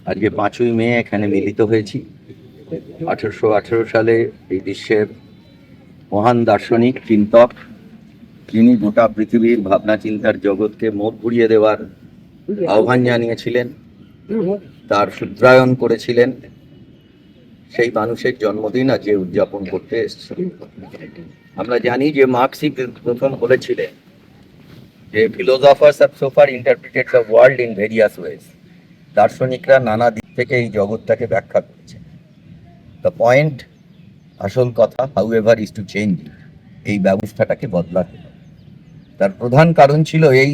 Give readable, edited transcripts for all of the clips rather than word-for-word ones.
আজকে 5ই মে এখানে মিলিত হয়েছি। 1818 সালে এই বিশ্বের মহান দার্শনিক চিন্তক, যিনি গোটা পৃথিবীর ভাবনা চিন্তার জগৎকে মোড় ঘুরিয়ে দেওয়ার আহ্বান জানিয়েছিলেন, তার সূত্রায়ন করেছিলেন, সেই মানুষের জন্মদিন আজকে উদযাপন করতে এসেছি। আমরা জানি যে মার্ক্সই প্রথম বলেছিলেন যে philosophers have so far interpreted the world in various ways. দার্শনিকরা নানা দিক থেকে এই জগৎটাকে ব্যাখ্যা করেছে। দ্য পয়েন্ট, আসল কথা, how ever is to change it, এই ব্যবস্থাটাকে বদলাতে হবে। তার প্রধান কারণ ছিল এই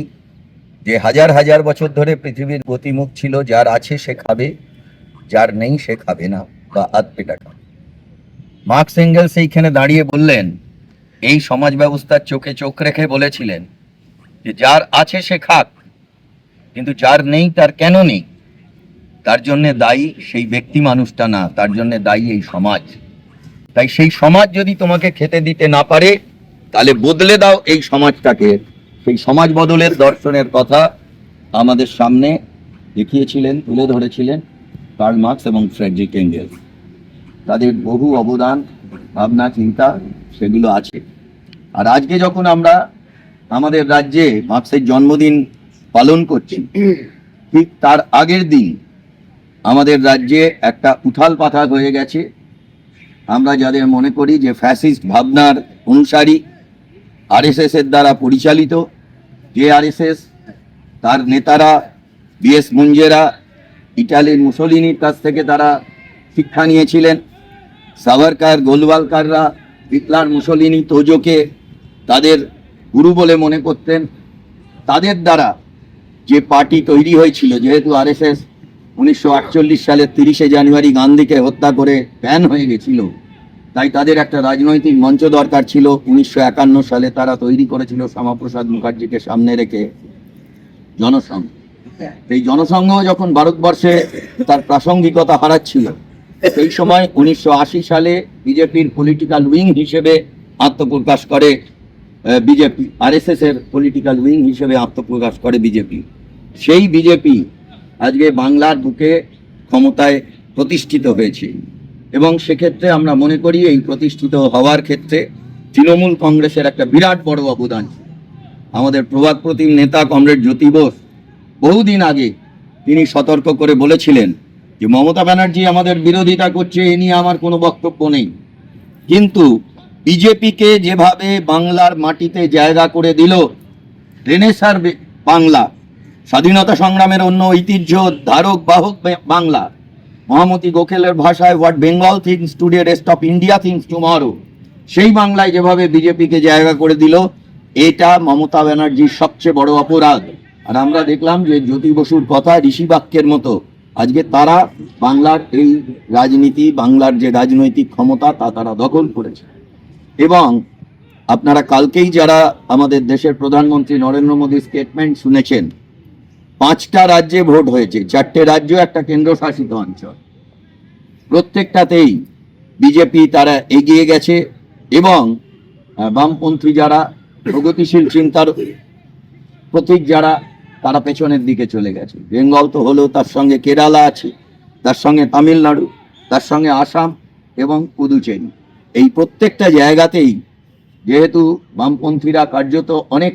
যে হাজার হাজার বছর ধরে পৃথিবীর গতিমুখ ছিল, যার আছে সে খাবে, যার নেই সে খাবে না বা আধ পেটা খাবে। মার্কস এঙ্গেলস এইখানে দাঁড়িয়ে বললেন, এই সমাজ ব্যবস্থার চোখে চোখ রেখে বলেছিলেন যে যার আছে সে খাক, কিন্তু যার নেই তার কেন নেই, তার জন্য দায়ী সেই ব্যক্তি মানুষটা না, তার জন্য দায়ী এই সমাজ। তাই সেই সমাজ যদি তোমাকে খেতে দিতে না পারে, তাহলে বদলে দাও এই সমাজটাকে। সেই সমাজ বদলের দর্শনের কথা আমাদের সামনে দেখিয়েছিলেন, তুলে ধরেছিলেন কার্ল মার্কস এবং ফ্রেডরিক এঙ্গেলস। তাদের বহু অবদান, ভাবনা, চিন্তা সেগুলো আছে। আর আজকে যখন আমরা আমাদের রাজ্যে মার্কসের জন্মদিন পালন করছি, ঠিক তার আগের দিন আমাদের রাজ্যে একটা উথাল পাথাল হয়ে গেছে। আমরা যাদের মনে করি যে ফ্যাসিস্ট ভাবনার অনুসারী, আরএসএস এর দ্বারা পরিচালিত, যে আরএসএস, তার নেতারা বিএস মুঞ্জেরা ইটালির মুসোলিনির কাছ থেকে তারা শিক্ষা নিয়েছিলেন। সাভারকার, গোলওয়ালকাররা হিটলার, মুসোলিনি, তোজোকে তাদের গুরু বলে মনে করতেন। তাদের দ্বারা যে পার্টি তৈরি হয়েছিল, যেহেতু আরএসএস 1948 সালের 30শে জানুয়ারি গান্ধীকে হত্যা করে ব্যান হয়ে গেছিল, তাই তাদের একটা রাজনৈতিক মঞ্চ দরকার ছিল। 1951 সালে তারা তৈরি করেছিল শ্যামাপ্রসাদ মুখার্জিকে সামনে রেখে জনসংঘ। এই জনসংঘ যখন ভারতবর্ষে তার প্রাসঙ্গিকতা হারাচ্ছিল, সেই সময় 1980 সালে বিজেপির পলিটিক্যাল উইং হিসেবে আত্মপ্রকাশ করে বিজেপি, আরএসএস এর পলিটিক্যাল উইং হিসেবে আত্মপ্রকাশ করে বিজেপি। সেই বিজেপি আজকে বাংলার বুকে ক্ষমতায় প্রতিষ্ঠিত হয়েছে, এবং সেক্ষেত্রে আমরা মনে করি এই প্রতিষ্ঠিত হওয়ার ক্ষেত্রে তৃণমূল কংগ্রেসের একটা বিরাট বড় অবদান। আমাদের প্রবাদ প্রতিম নেতা কমরেড জ্যোতি বোস বহুদিন আগে তিনি সতর্ক করে বলেছিলেন যে মমতা ব্যানার্জি আমাদের বিরোধিতা করছে, এ নিয়ে আমার কোনো বক্তব্য নেই, কিন্তু বিজেপিকে যেভাবে বাংলার মাটিতে জায়গা করে দিল, রেনেসার বাংলা, স্বাধীনতা সংগ্রামের অন্য ঐতিহ্য ধারক বাহক বাংলা, মহামতি গোখেলের ভাষায় what Bengal things today rest of India things tomorrow, সেই বাংলায় যেভাবে বিজেপিকে জায়গা করে দিল, এটা মমতা ব্যানার্জির সবচেয়ে বড় অপরাধ। আর আমরা দেখলাম যে জ্যোতি বসুর কথা ঋষি বাক্যের মতো আজকে তারা বাংলার এই রাজনীতি, বাংলার যে রাজনৈতিক ক্ষমতা তা তারা দখল করেছে। এবং আপনারা কালকেই যারা আমাদের দেশের প্রধানমন্ত্রী নরেন্দ্র মোদীর স্টেটমেন্ট শুনেছেন, 5টা রাজ্যে ভোট হয়েছে, 4টে রাজ্য, একটা কেন্দ্রশাসিত অঞ্চল, প্রত্যেকটাতেই বিজেপি তারা এগিয়ে গেছে, এবং বামপন্থী যারা প্রগতিশীল চিন্তার প্রতীক যারা, তারা পেছনের দিকে চলে গেছে। বেঙ্গল তো হলো, তার সঙ্গে কেরালা আছে, তার সঙ্গে তামিলনাড়ু, তার সঙ্গে আসাম এবং পুদুচেরি। এই প্রত্যেকটা জায়গাতেই যেহেতু বামপন্থীরা কার্যত অনেক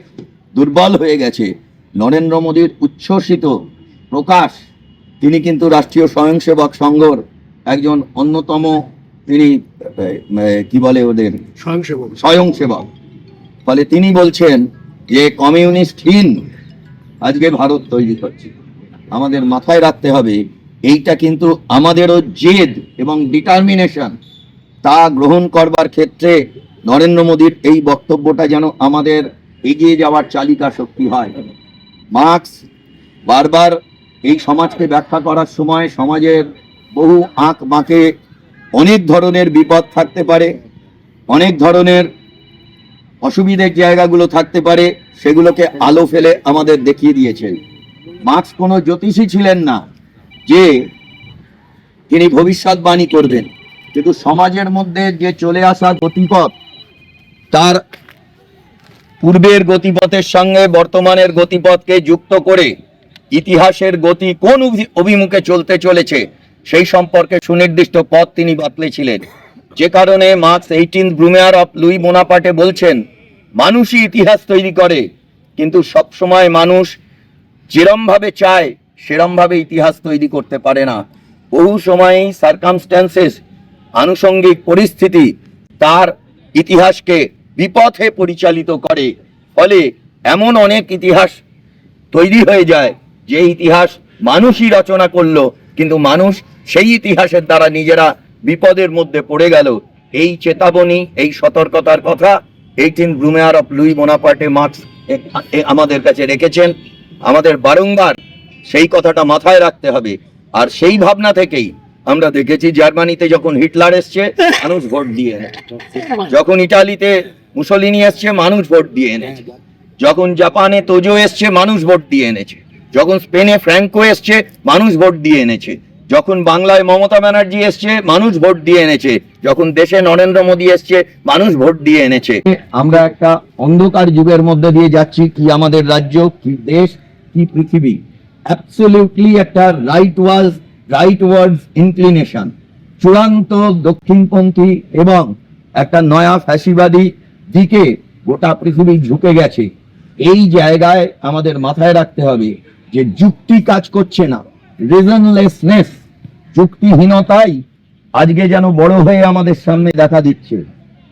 দুর্বল হয়ে গেছে, নরেন্দ্র মোদীর উচ্ছ্বসিত প্রকাশ, তিনি কিন্তু রাষ্ট্রীয় স্বয়ংসেবক সংঘর একজন অন্যতম, তিনি কি বলে ওদের স্বয়ংসেবক, ফলে তিনি বলছেন যে কমিউনিস্টহীন আজকে ভারত তৈরি হচ্ছে। আমাদের মাথায় রাখতে হবে এইটা কিন্তু আমাদেরও জেদ এবং ডিটারমিনেশন, তা গ্রহণ করবার ক্ষেত্রে নরেন্দ্র মোদীর এই বক্তব্যটা যেন আমাদের এগিয়ে যাওয়ার চালিকা শক্তি হয়। মার্কস বারবার এই সমাজকে ব্যাখ্যা করার সময় সমাজের বহু আঁক বাঁকে অনেক ধরনের বিপদ থাকতে পারে, অনেক ধরনের অসুবিধের জায়গাগুলো থাকতে পারে, সেগুলোকে আলো ফেলে আমাদের দেখিয়ে দিয়েছেন। মার্কস কোনো জ্যোতিষী ছিলেন না যে তিনি ভবিষ্যৎবাণী করবেন, কিন্তু সমাজের মধ্যে যে চলে আসা গতিপথ, তার পূর্বের গতিপথের সঙ্গে বর্তমানের গতিপথকে যুক্ত করে ইতিহাসের গতি কোন অভিমুখে চলতে চলেছে সেই সম্পর্কে সুনির্দিষ্ট পথ তিনি বাতলেছিলেন। যে কারণে মার্কস 18th ব্রুমেয়ার অফ লুই বোনাপার্টে বলছেন, মানুষই ইতিহাস তৈরি করে, কিন্তু সবসময় মানুষ যেরম ভাবে চায় সেরম ভাবে ইতিহাস তৈরি করতে পারে না। বহু সময়ই সার্কামস্ট্যান্সেস, আনুষঙ্গিক পরিস্থিতি তার ইতিহাসকে বিপথে পরিচালিত করে। ফলে এমন অনেক ইতিহাস তৈরি হয়ে যায় যে ইতিহাস মানুষই রচনা করলো, কিন্তু মানুষ সেই ইতিহাসের দ্বারা নিজেরা বিপদের মধ্যে পড়ে গেল। এই চেতাবনী, এই সতর্কতার কথা 18th ব্রুমেয়ার অফ লুই বোনাপার্টে মার্কস আমাদের কাছে রেখেছেন। আমাদের বারংবার সেই কথাটা মাথায় রাখতে হবে। আর সেই ভাবনা থেকেই আমরা দেখেছি জার্মানিতে যখন হিটলার এসছে মানুষ ভোট দিয়ে এনেছে, যখন ইটালিতে মুসোলিনি এসছে মানুষ ভোট দিয়ে এনেছে, যখন জাপানে তোজো এসছে মানুষ ভোট দিয়ে এনেছে, যখন স্পেনে ফ্র্যাঙ্কো এসছে মানুষ ভোট দিয়ে এনেছে, যখন বাংলায় মমতা ব্যানার্জি এসছে মানুষ ভোট দিয়ে এনেছে, যখন দেশে নরেন্দ্র মোদী এসছে মানুষ ভোট দিয়ে এনেছে। আমরা একটা অন্ধকার যুগের মধ্যে দিয়ে যাচ্ছি। কি আমাদের রাজ্য, কি দেশ, কি পৃথিবী, অ্যাবসলিউটলি একটা রাইটওয়ার্ডস ইনক্লিনেশন, চূড়ান্ত দক্ষিণপন্থী এবং একটা নয়া ফ্যাসিবাদী দিকে গোটা পৃথিবী ঝুঁকে গেছে। এই জায়গায় আমাদের মাথায় রাখতে হবে যে যুক্তি কাজ করছে না, রিজনলেসনেস, যুক্তিহীনতাই আজকে যেন বড় হয়ে আমাদের সামনে দেখা দিচ্ছে।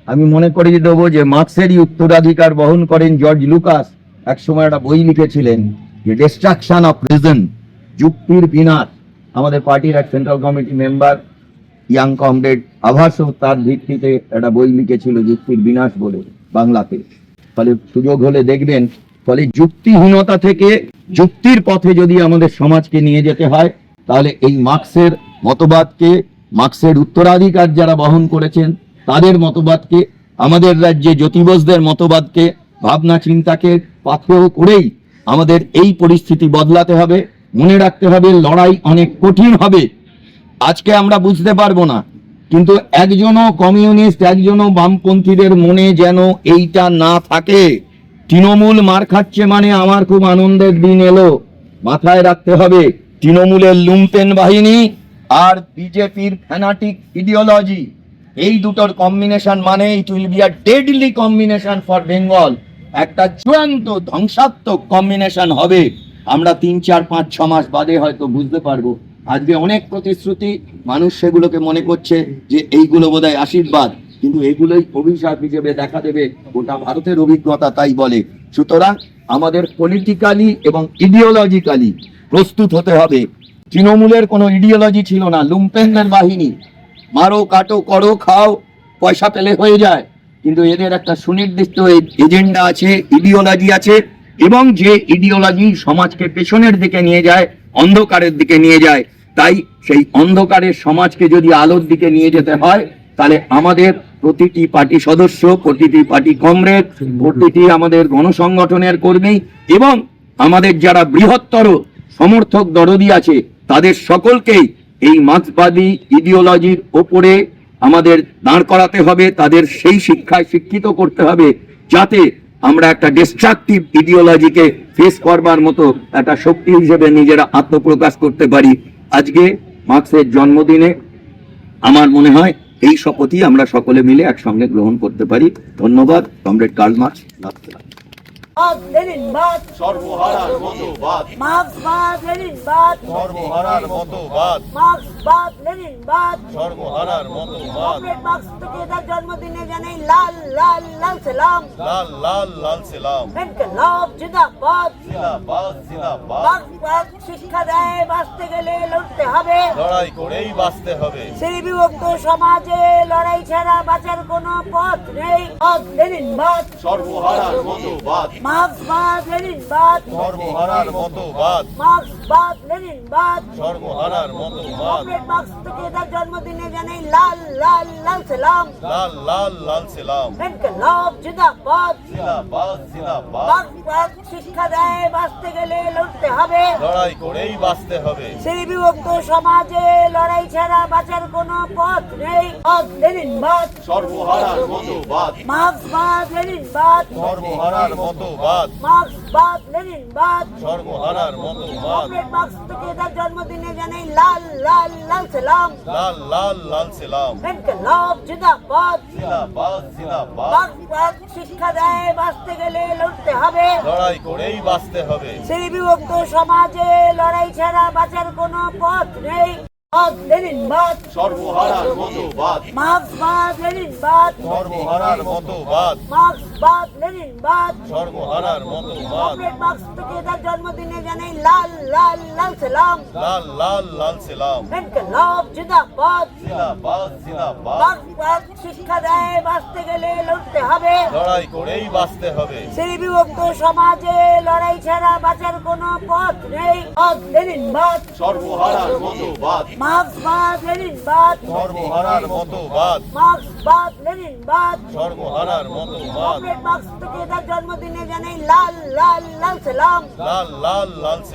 আমি মনে করিয়ে দেবো যে মার্কসেরই উত্তরাধিকার বহন করেন জর্জ লুকাস। একসময় একটা বই লিখেছিলেন যে ডিস্ট্রাকশন অফ রিজন, যুক্তির বিনাশ। আমাদের পার্টির এক central committee member young comrade আভাসও তার ভিত্তিতে একটা বই লিখেছিল যুক্তির বিনাশ বলে, বাংলাতে। ফলে সুযোগ হলে দেখবেন। ফলে যুক্তিহীনতা থেকে যুক্তির পথে যদি আমাদের সমাজকে নিয়ে যেতে হয়, তাহলে এই মার্কসের মতবাদকে, মার্কসের উত্তরাধিকার যারা বহন করেছেন তাদের মতবাদকে, আমাদের রাজ্যে জ্যোতিবোসদের মতবাদকে, ভাবনা চিন্তাকে পাথেয় করেই আমাদের এই পরিস্থিতি বদলাতে হবে। মনে রাখতে হবে লড়াই অনেক কঠিন হবে। আজকে আমরা বুঝতে পারবো না, কিন্তু একজনও কমিউনিস্ট, একজনও বামপন্থীদের মনে যেন এইটা না থাকে। তৃণমূল মার খাচ্ছে মানে আমার খুব আনন্দের দিন এলো। মাথায় রাখতে হবে তৃণমূলের লুম্পেন বাহিনী আর বিজেপির ফ্যানাটিক ইডিওলজি, এই দুটোর কম্বিনেশন মানে it will be a deadly combination for Bengal. একটা চূড়ান্ত ধ্বংসাত্মক কম্বিনেশন হবে। আমরা 3, 4, 5, 6 মাস বাদে হয়তো বুঝতে পারবো। আজকে অনেক প্রতিশ্রুতি, মানুষ সেগুলোকে মনে করছে যে এইগুলো বোধহয় আশীর্বাদ, কিন্তু এগুলোই অভিশাপ হিসেবে দেখা দেবে। গোটা ভারতের অভিজ্ঞতা তাই বলে। সুতরাং আমাদের পলিটিক্যালি এবং ইডিওলজিক্যালি প্রস্তুত হতে হবে। তৃণমূলের কোনো ইডিওলজি ছিল না, লুম্পেনদের বাহিনী, মারো কাটো করো খাও, পয়সা পেলে হয়ে যায়। কিন্তু এদের একটা সুনির্দিষ্ট এজেন্ডা আছে, ইডিওলজি আছে, এবং যে ইডিওলজি সমাজকে পেছনের দিকে নিয়ে যায়, অন্ধকারের দিকে নিয়ে যায়। তাই সেই অন্ধকারের সমাজকে যদি আলোর দিকে নিয়ে যেতে হয়, তাহলে আমাদের প্রতিটি পার্টি সদস্য, প্রতিটি পার্টি কমরেড, প্রতিটি আমাদের গণসংগঠনের কর্মী এবং আমাদের যারা বৃহত্তর সমর্থক দরদি আছে, তাদের সকলকেই এই মার্ক্সবাদী ইডিওলজির ওপরে আমাদের দাঁড় করাতে হবে। তাদের সেই শিক্ষায় শিক্ষিত করতে হবে, যাতে আমরা একটা ডিস্ট্রাকটিভ ইডিওলজিকে ফেস করবার মতো একটা শক্তি হিসেবে নিজেরা আত্মপ্রকাশ করতে পারি। আজকে মার্ক্সের জন্মদিনে আমার মনে হয় এই শপথই আমরা সকলে মিলে একসঙ্গে গ্রহণ করতে পারি। ধন্যবাদ। Comrade Karl Marx. লেনিনবাদ, সর্বহারার মতবাদ, মার্ক্সবাদ, লেনিনবাদ, সর্বহারার মতবাদ, মার্ক্সবাদ, লেনিনবাদ, সর্বহারার মতবাদ। কমরেড মার্কস থেকে তার জন্মদিনে জানাই লাল লাল লাল সালাম, লাল লাল লাল সালাম। ইনকলাব জিন্দাবাদ, জিন্দাবাদ জিন্দাবাদ। মার্ক্সবাদ শিক্ষা দেয় বাঁচতে গেলে লড়তে হবে, লড়াই করেই বাঁচতে হবে। সেই বিভক্ত সমাজে লড়াই ছাড়া বাঁচার কোনো পথ নেই। লেনিনবাদ, সর্বহারার মতবাদ, মার্ক্সবাদ, লেনিনবাদ, সর্বহারার মতবাদ, মার্ক্সবাদ, লেনিনবাদ, সর্বহারার মতবাদ। কমরেড মার্কস থেকে তার জন্মদিনে জানাই লাল লাল লাল সালাম, লাল লাল লাল সালাম। ইনকলাব জিন্দাবাদ, জিন্দাবাদ জিন্দাবাদ। মার্ক্সবাদ শিক্ষা দেয় বাঁচতে গেলে লড়তে হবে, লড়াই করেই বাঁচতে হবে। সেই বিভক্ত সমাজে লড়াই ছাড়া বাঁচার কোনো পথ নেই। লেনিনবাদ, সর্বহারার মতবাদ, মার্ক্সবাদ, লেনিনবাদ, সর্বহারার মতবাদ। মতবাদ, মার্ক্সবাদ লেনিনবাদ, সর্বহারার মতবাদ, কমরেড মার্ক্স থেকে তার জন্মদিনে জানাই লাল লাল লাল সালাম। লাল লাল লাল সালাম। ইনকলাব জিন্দাবাদ, জিন্দাবাদ জিন্দাবাদ, মার্ক্সবাদ শিক্ষা দেয় বাঁচতে গেলে লড়তে হবে। লড়াই করেই বাঁচতে হবে। শ্রেণী বিভক্ত সমাজে লড়াই ছাড়া বাঁচার কোনো পথ নেই। লেনিনবাদ, সর্বহারার মতবাদ, মার্ক্সবাদ লেনিনবাদ, সর্বহারার মতবাদ, মার্ক্সবাদ লেনিনবাদ, সর্বহারার মতবাদ, কমরেড মার্ক্স থেকে তার জন্মদিনে জানাই লাল লাল লাল সালাম। লাল লাল লাল সালাম। ইনকলাব জিন্দাবাদ, জিন্দাবাদ জিন্দাবাদ, মার্ক্সবাদ শিক্ষা দেয় বাঁচতে গেলে লড়তে হবে। লড়াই করেই বাঁচতে হবে। শ্রেণী বিভক্ত সমাজে লড়াই ছাড়া বাঁচার কোনো পথ নেই। লেনিনবাদ, সর্বহারার মতবাদ, মার্ক্সবাদ লেনিনবাদ, সর্বহারার মতবাদ, মার্ক্সবাদ লেনিনবাদ, সর্বহারার মতবাদ, কমরেড মার্ক্স থেকে তার জন্মদিনে জানাই লাল লাল লাল সালাম। লাল লাল লাল সালাম।